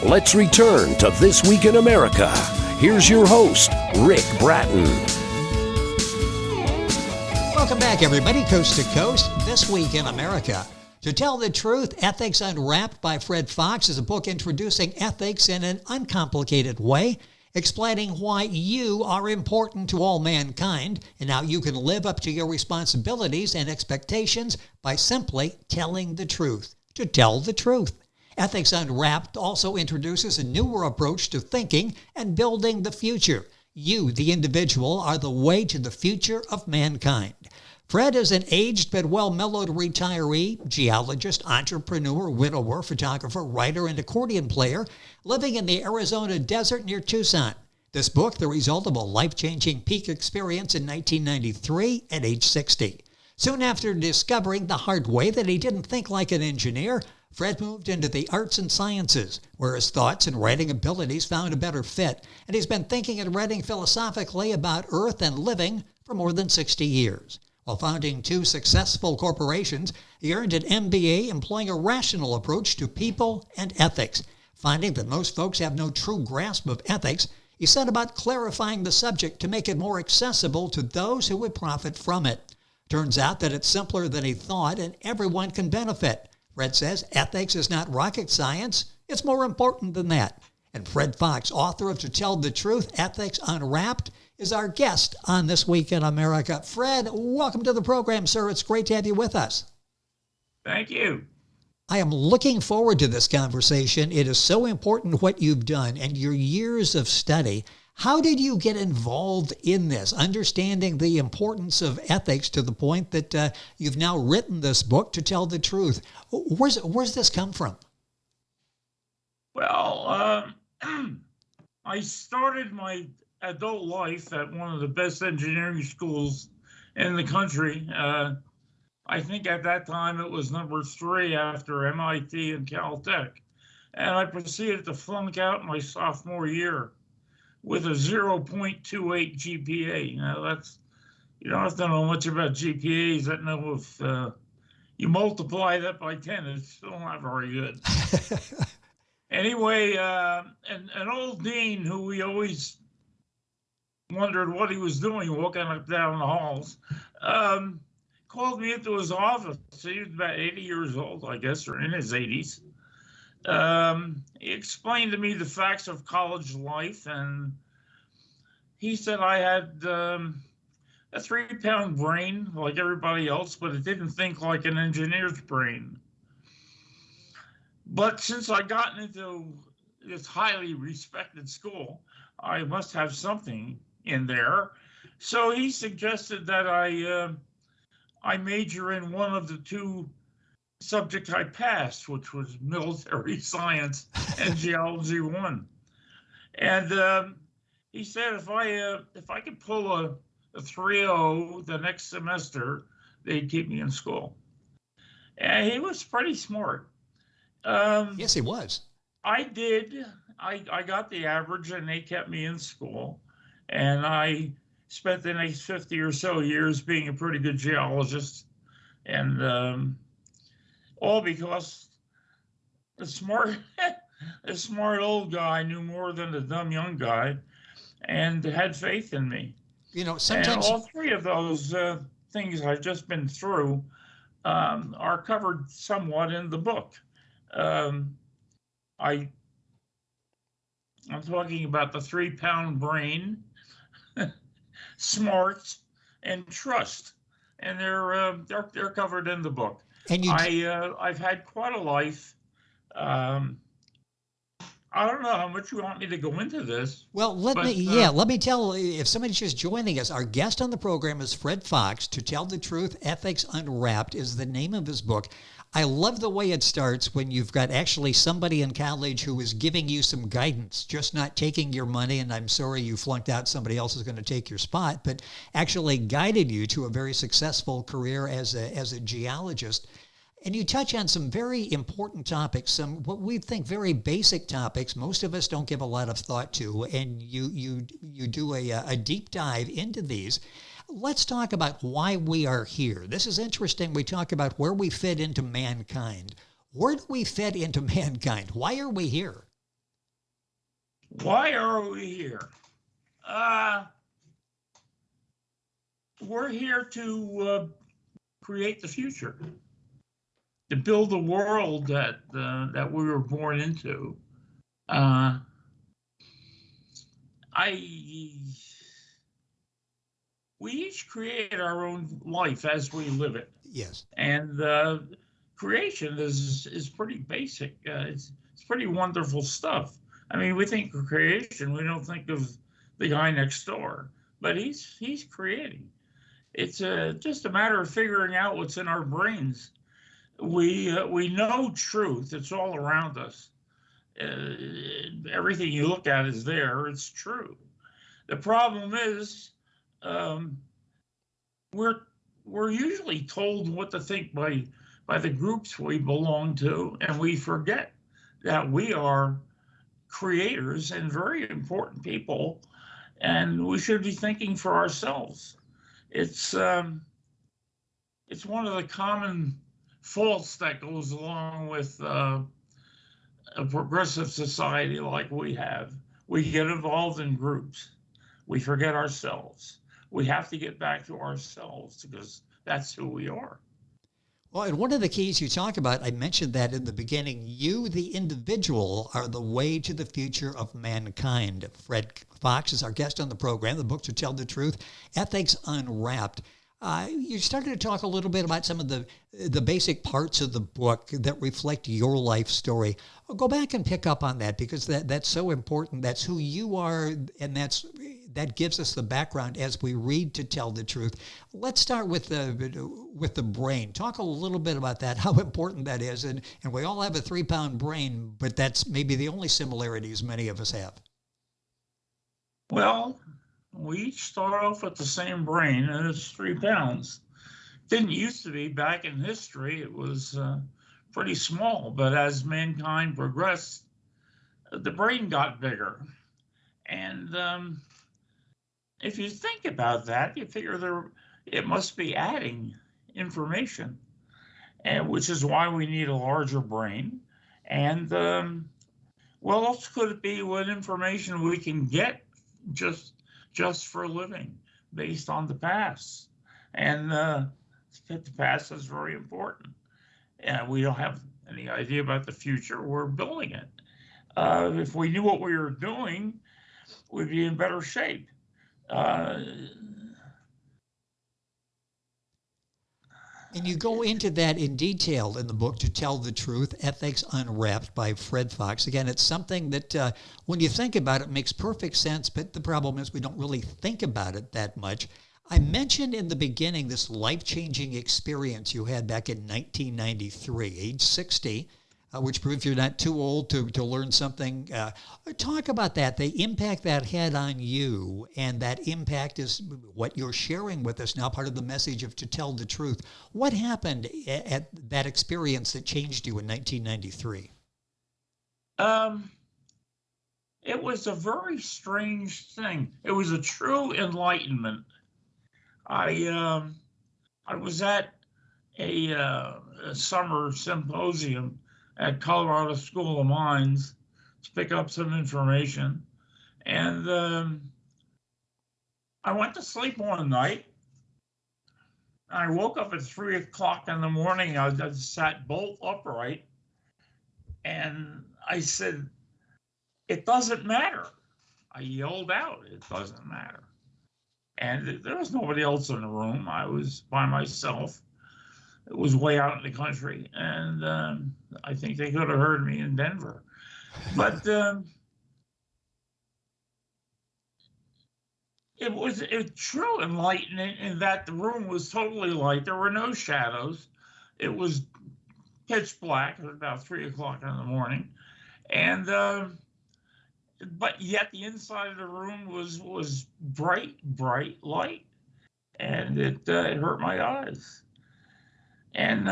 Let's return to This Week in America. Here's your host, Rick Bratton. Welcome back, everybody, coast to coast. This Week in America. To tell the truth, Ethics Unwrapped by Fred Fox is a book introducing ethics in an uncomplicated way, explaining why you are important to all mankind and how you can live up to your responsibilities and expectations by simply telling the truth. To tell the truth. Ethics Unwrapped also introduces a newer approach to thinking and building the future. You, the individual, are the way to the future of mankind. Fred is an aged but well-mellowed retiree, geologist, entrepreneur, widower, photographer, writer, and accordion player living in the Arizona desert near Tucson. This book, the result of a life-changing peak experience in 1993 at age 60. Soon after discovering the hard way that he didn't think like an engineer, Fred moved into the arts and sciences, where his thoughts and writing abilities found a better fit, and he's been thinking and writing philosophically about Earth and living for more than 60 years. While founding two successful corporations, he earned an MBA employing a rational approach to people and ethics. Finding that most folks have no true grasp of ethics, he set about clarifying the subject to make it more accessible to those who would profit from it. Turns out that it's simpler than he thought and everyone can benefit. Fred says ethics is not rocket science, it's more important than that. And Fred Fox, author of To Tell the Truth, Ethics Unwrapped, is our guest on This Week in America. Fred, welcome to the program, sir. It's great to have you with us. Thank you. I am looking forward to this conversation. It is so important what you've done and your years of study. How did you get involved in this, understanding the importance of ethics to the point that you've now written this book, To Tell the Truth? Where's this come from? Well, I started my adult life at one of the best engineering schools in the country. I think at that time it was number 3 after MIT and Caltech. And I proceeded to flunk out my sophomore year with a 0.28 GPA. Now you don't have to know much about GPAs. I know if you multiply that by 10, it's still not very good. Anyway, an old dean who we always wondered what he was doing walking up down the halls, called me into his office. He was about 80 years old, I guess, or in his 80s. He explained to me the facts of college life, and he said I had a 3-pound brain like everybody else, but it didn't think like an engineer's brain. But since I got into this highly respected school, I must have something in there. So he suggested that I major in one of the 2 subjects I passed, which was military science and geology 1. And he said if I could pull a 3.0 the next semester, they'd keep me in school. And he was pretty smart. Yes, he was. I did. I got the average, and they kept me in school. And I spent the next 50 or so years being a pretty good geologist. And all because the smart old guy knew more than the dumb young guy and had faith in me. You know, sometimes... And all 3 of those things I've just been through are covered somewhat in the book. I'm talking about the 3-pound brain, smarts, and trust, and they're covered in the book. And I've had quite a life. I don't know how much you want me to go into this. Well, let me tell, if somebody's just joining us, our guest on the program is Fred Fox. To Tell the Truth, Ethics Unwrapped is the name of his book. I love the way it starts when you've got actually somebody in college who is giving you some guidance, just not taking your money, and I'm sorry you flunked out, somebody else is going to take your spot, but actually guided you to a very successful career as a geologist. And you touch on some very important topics, some what we think very basic topics most of us don't give a lot of thought to, and you do a deep dive into these. Let's talk about why we are here. This is interesting. We talk about where we fit into mankind. Where do we fit into mankind? Why are we here? Why are we here? We're here to create the future, to build the world that we were born into. We each create our own life as we live it. Yes. And creation is pretty basic. It's pretty wonderful stuff. I mean, we think of creation, we don't think of the guy next door, but he's creating. It's just a matter of figuring out what's in our brains. We know truth. It's all around us. Everything you look at is there. It's true. The problem is, we're usually told what to think by the groups we belong to, and we forget that we are creators and very important people, and we should be thinking for ourselves. It's one of the common faults that goes along with a progressive society like we have. We get involved in groups. We forget ourselves. We have to get back to ourselves because that's who we are. Well, and one of the keys you talk about, I mentioned that in the beginning, you, the individual, are the way to the future of mankind. Fred Fox is our guest on the program. The book, To Tell the Truth, Ethics Unwrapped. You started to talk a little bit about some of the basic parts of the book that reflect your life story. I'll go back and pick up on that because that's so important. That's who you are, and that gives us the background as we read To Tell the Truth. Let's start with the brain. Talk a little bit about that, how important that is. And we all have a 3-pound brain, but that's maybe the only similarities many of us have. Well, we each start off with the same brain, and it's 3 pounds. Didn't used to be. Back in history, it was pretty small, but as mankind progressed, the brain got bigger. And if you think about that, you figure it must be adding information, and which is why we need a larger brain. And what else could it be? What information we can get just for a living based on the past? And the past is very important. And we don't have any idea about the future. We're building it. If we knew what we were doing, we'd be in better shape. And you go into that in detail in the book, To Tell the Truth, Ethics Unwrapped by Fred Fox. Again, it's something that when you think about it, makes perfect sense, but the problem is we don't really think about it that much. I mentioned in the beginning this life-changing experience you had back in 1993, age 60, which proves you're not too old to learn something. Talk about that, the impact that had on you, and that impact is what you're sharing with us now, part of the message of To Tell the Truth. What happened at that experience that changed you in 1993? It was a very strange thing. It was a true enlightenment. I was at a summer symposium at Colorado School of Mines to pick up some information. And I went to sleep one night. I woke up at 3 o'clock in the morning. I sat bolt upright. And I said, "It doesn't matter." I yelled out, "It doesn't matter." And there was nobody else in the room. I was by myself. It was way out in the country, and I think they could have heard me in Denver. But it was true enlightenment in that the room was totally light. There were no shadows. It was pitch black. It was about 3 o'clock in the morning, and but yet the inside of the room was bright light, and it hurt my eyes. And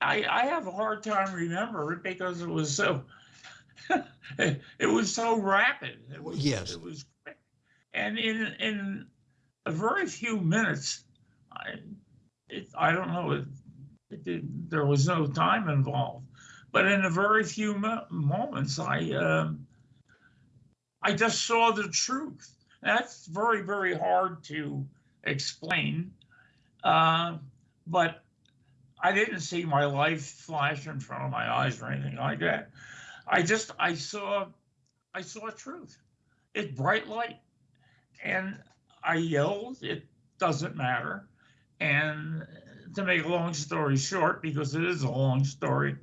I have a hard time remembering it because it was so it was so rapid. It was, yes. It was quick. And in a very few minutes, I don't know. There was no time involved, But in a very few moments, I just saw the truth. That's very, very hard to explain. But I didn't see my life flash in front of my eyes or anything like that. I saw truth. It's bright light. And I yelled, it doesn't matter. And to make a long story short, because it is a long story,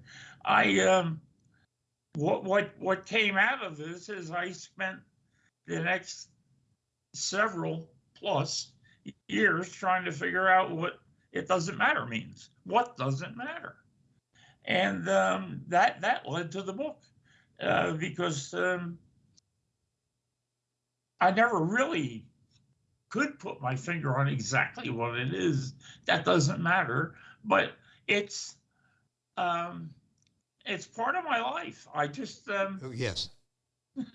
what came out of this is I spent the next several plus years trying to figure out what it doesn't matter means. What doesn't matter? And that led to the book, because I never really could put my finger on exactly what it is that doesn't matter, but it's part of my life. I just Oh, yes.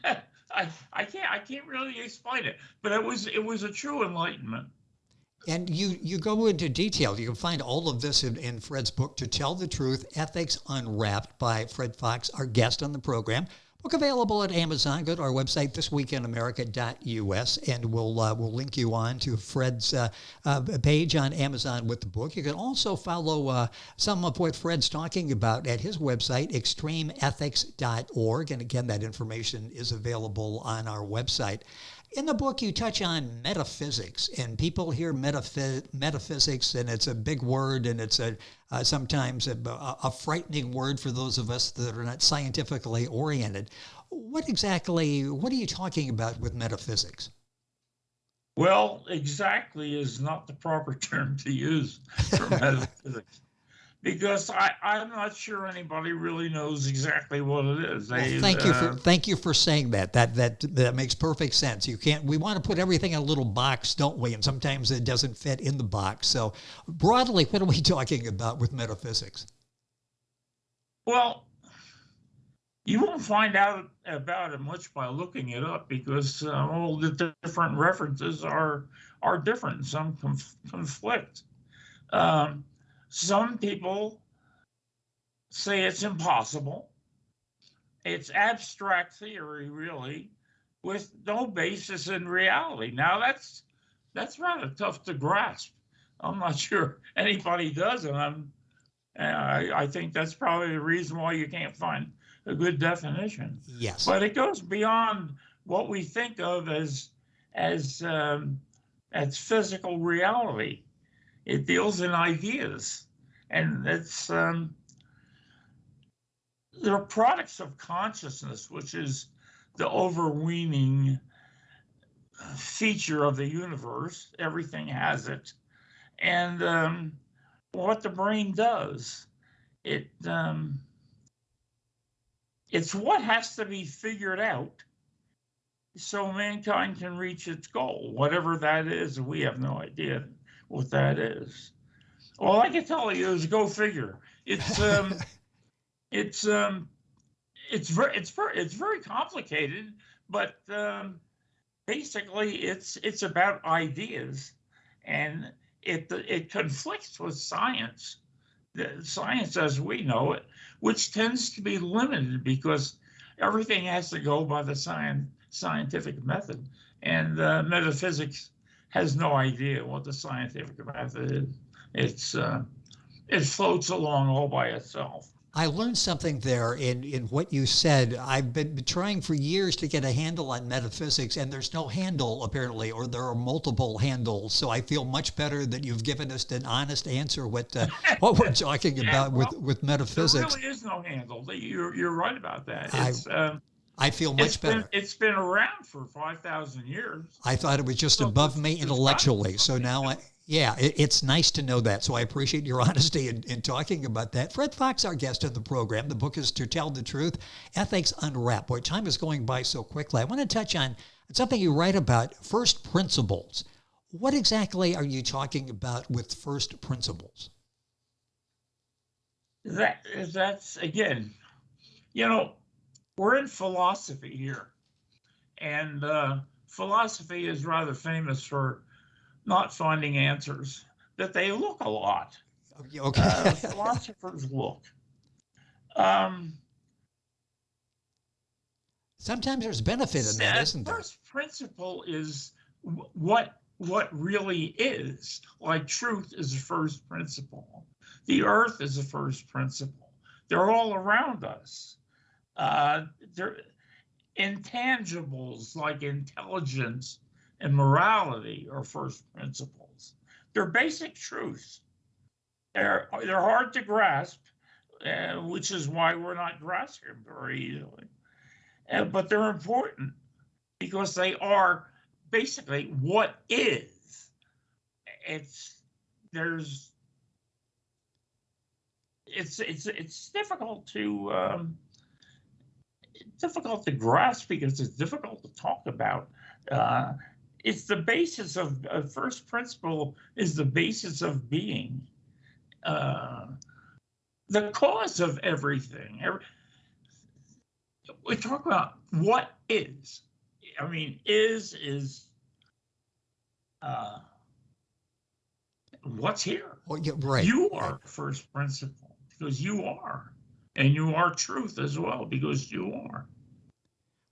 I can't really explain it, but it was a true enlightenment. And you go into detail. You can find all of this in Fred's book, To Tell the Truth, Ethics Unwrapped, by Fred Fox, our guest on the program. Book available at Amazon. Go to our website, thisweekinamerica.us, and we'll link you on to Fred's page on Amazon with the book. You can also follow some of what Fred's talking about at his website, extremeethics.org. And again, that information is available on our website. In the book, you touch on metaphysics, and people hear metaphysics, and it's a big word, and it's sometimes a frightening word for those of us that are not scientifically oriented. What are you talking about with metaphysics? Well, exactly is not the proper term to use for metaphysics, because I'm not sure anybody really knows exactly what it is. Thank you for saying that. That makes perfect sense. We want to put everything in a little box, don't we? And sometimes it doesn't fit in the box. So broadly, what are we talking about with metaphysics? Well, you won't find out about it much by looking it up, because all the different references are different. Some conflict. Some people say it's impossible. It's abstract theory, really, with no basis in reality. Now, that's rather tough to grasp. I'm not sure anybody does, and I think that's probably the reason why you can't find a good definition. Yes. But it goes beyond what we think of as physical reality. It deals in ideas, and they're products of consciousness, which is the overweening feature of the universe. Everything has it, and what the brain does, it's what has to be figured out so mankind can reach its goal, whatever that is. We have no idea what that is. All I can tell you is go figure. It's very complicated, but basically it's about ideas, and it conflicts with science, the science as we know it, which tends to be limited because everything has to go by the scientific method, and metaphysics has no idea what the scientific method is. It floats along all by itself. I learned something there in what you said. I've been trying for years to get a handle on metaphysics, and there's no handle apparently, or there are multiple handles. So I feel much better that you've given us an honest answer what we're talking about with metaphysics. There really is no handle. You're right about that. I feel much better. It's been around for 5,000 years. I thought it was just above me intellectually. So now it's nice to know that. So I appreciate your honesty in talking about that. Fred Fox, our guest on the program. The book is To Tell the Truth, Ethics Unwrapped. Boy, time is going by so quickly. I want to touch on something you write about, first principles. What exactly are you talking about with first principles? That's, again, we're in philosophy here. And philosophy is rather famous for not finding answers, that they look a lot. Okay. Philosophers look. Um, Sometimes there's benefit in that, isn't there? First principle is what really is. Like truth is the first principle. The earth is the first principle. They're all around us. They're intangibles like intelligence and morality are first principles. They're basic truths. They're hard to grasp, which is why we're not grasping them very easily. But they're important because they are basically what is. It's there's it's difficult to grasp because it's difficult to talk about. It's the basis of first principle is the basis of being, the cause of everything. We talk about what is. I mean, is what's here. Well, yeah, right. You are first principle because you are, and you are truth as well because you are.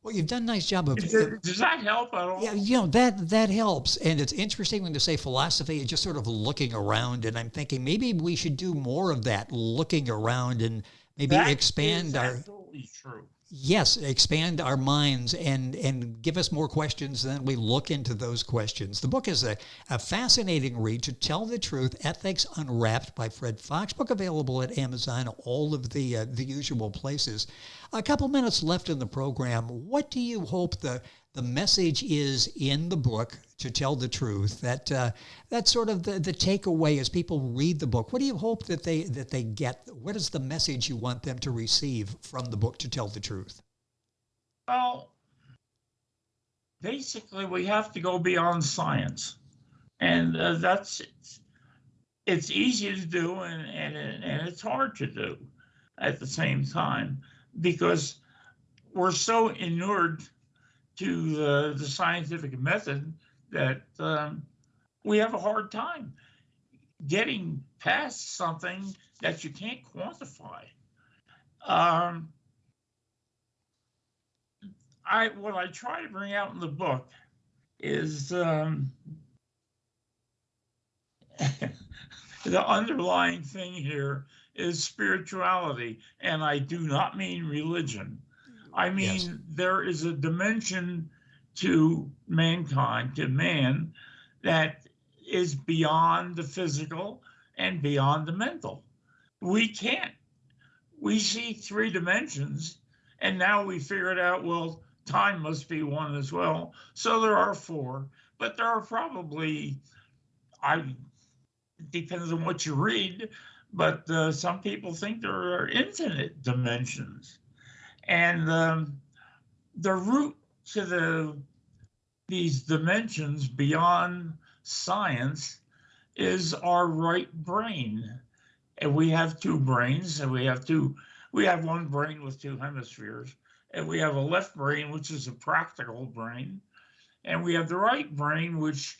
Well, you've done a nice job of. Does that help at all? Yeah, that helps, and it's interesting when you say philosophy, just sort of looking around, and I'm thinking maybe we should do more of that, looking around, and maybe expand our. Absolutely true. Yes, expand our minds and give us more questions, then we look into those questions. The book is a fascinating read. To Tell the Truth, Ethics Unwrapped by Fred Fox. Book available at Amazon, all of the usual places. A couple minutes left in the program. What do you hope the message is in the book, To Tell the Truth? That's sort of the takeaway as people read the book. What do you hope that they get? What is the message you want them to receive from the book, To Tell the Truth? Well, basically, we have to go beyond science, and it's easy to do, and it's hard to do at the same time because we're so inured to the scientific method that we have a hard time getting past something that you can't quantify. What I try to bring out in the book is the underlying thing here is spirituality, and I do not mean religion. I mean, yes. There is a dimension to mankind, to man, that is beyond the physical and beyond the mental. We see 3 dimensions, and now we figured out, well, time must be one as well. So there are 4, but there are probably, depends on what you read, but some people think there are infinite dimensions. And the route to these dimensions beyond science is our right brain. And we have 2 brains, and we have one brain with 2 hemispheres, and we have a left brain, which is a practical brain, and we have the right brain, which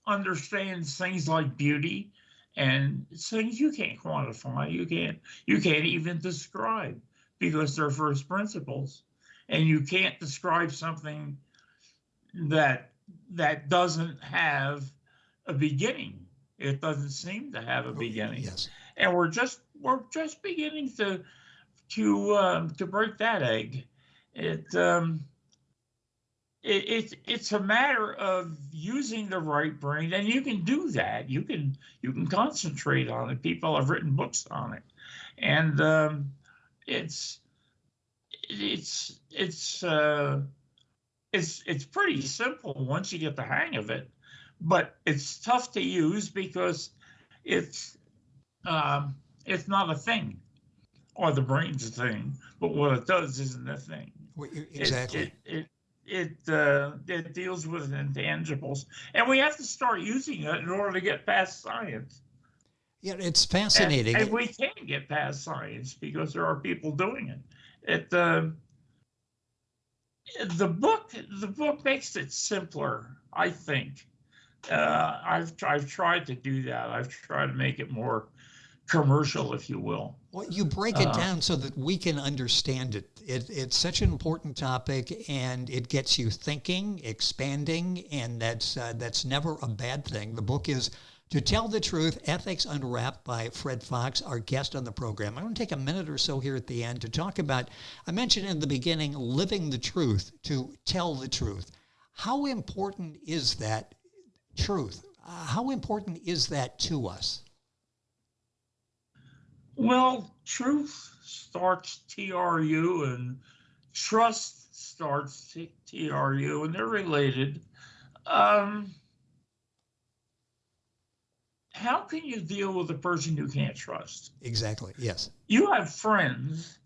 understands things like beauty and things you can't quantify, you can't even describe, because they're first principles, and you can't describe something that doesn't have a beginning. It doesn't seem to have a beginning. Yes. And we're just beginning to break that egg. It's a matter of using the right brain, and you can do that. You can concentrate on it. People have written books on it, and it's pretty simple once you get the hang of it, but it's tough to use because it's not a thing, or the brain's a thing, but what it does isn't a thing. Exactly. It deals with intangibles, and we have to start using it in order to get past science. Yeah, it's fascinating. And we can get past science because there are people doing it. The book makes it simpler, I think. I've tried to do that. I've tried to make it more commercial, if you will. Well, you break it down so that we can understand it. It's such an important topic, and it gets you thinking, expanding, and that's never a bad thing. The book is To Tell the Truth, Ethics Unwrapped by Fred Fox, our guest on the program. I'm going to take a minute or so here at the end to talk about, I mentioned in the beginning, living the truth, to tell the truth. How important is that truth? How important is that to us? Well, truth starts TRU and trust starts TRU, and they're related. How can you deal with a person you can't trust? Exactly, yes. You have friends,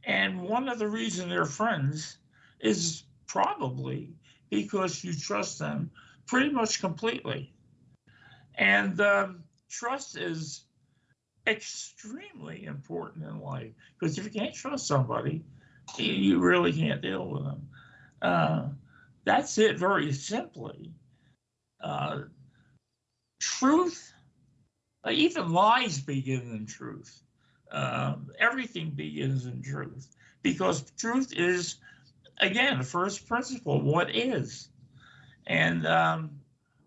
and one of the reasons they're friends is probably because you trust them pretty much completely. And trust is extremely important in life, because if you can't trust somebody, you really can't deal with them. That's it, very simply. Truth, even lies begin in truth. Everything begins in truth, because truth is, again, the first principle, what is. And a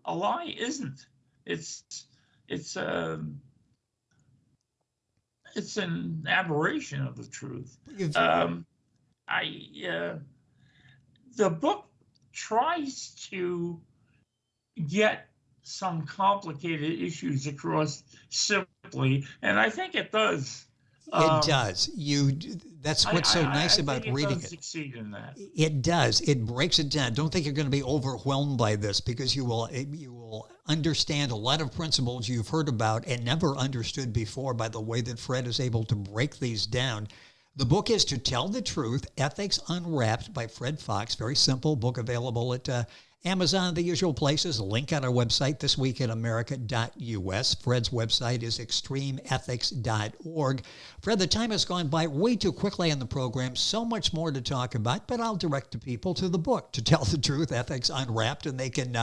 lie isn't. It's an aberration of the truth. The book tries to get some complicated issues across simply, and I think it does. It does. That's what's so nice about reading it. Succeed in that. It does. It breaks it down. Don't think you're going to be overwhelmed by this, because you will understand a lot of principles you've heard about and never understood before by the way that Fred is able to break these down. The book is To Tell the Truth, Ethics Unwrapped by Fred Fox. Very simple book, available at Amazon, the usual places. A link on our website, thisweekinamerica.us. Fred's website is extremeethics.org. Fred, the time has gone by way too quickly on the program. So much more to talk about, but I'll direct the people to the book, To Tell the Truth, Ethics Unwrapped, and they can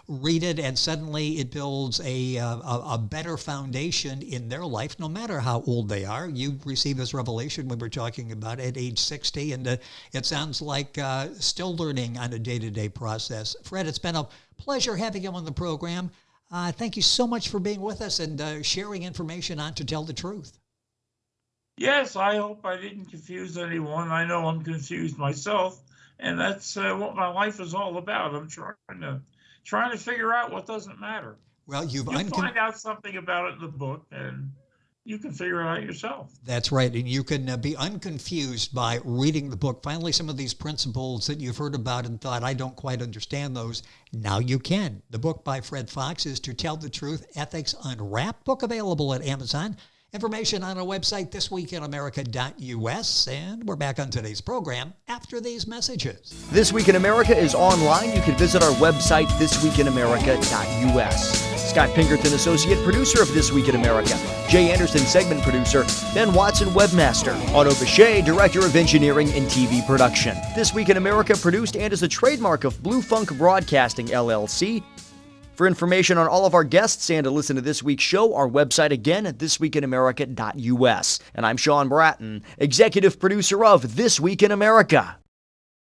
read it, and suddenly it builds a better foundation in their life, no matter how old they are. You received this revelation we were talking about at age 60, and it sounds like still learning on a day-to-day process. Fred, it's been a pleasure having you on the program. Thank you so much for being with us and sharing information on To Tell the Truth. Yes, I hope I didn't confuse anyone. I know I'm confused myself, and that's what my life is all about. I'm trying to figure out what doesn't matter. Well, you'll find out something about it in the book, and you can figure it out yourself. That's right. And you can be unconfused by reading the book. Finally, some of these principles that you've heard about and thought, I don't quite understand those, now you can. The book by Fred Fox is To Tell the Truth, Ethics Unwrapped. Book available at Amazon. Information on our website, thisweekinamerica.us. And we're back on today's program after these messages. This Week in America is online. You can visit our website, thisweekinamerica.us. Scott Pinkerton, associate producer of This Week in America. Jay Anderson, segment producer. Ben Watson, webmaster. Otto Bechet, director of engineering and TV production. This Week in America produced and is a trademark of Blue Funk Broadcasting, LLC. For information on all of our guests and to listen to this week's show, our website again at thisweekinamerica.us. And I'm Sean Bratton, executive producer of This Week in America.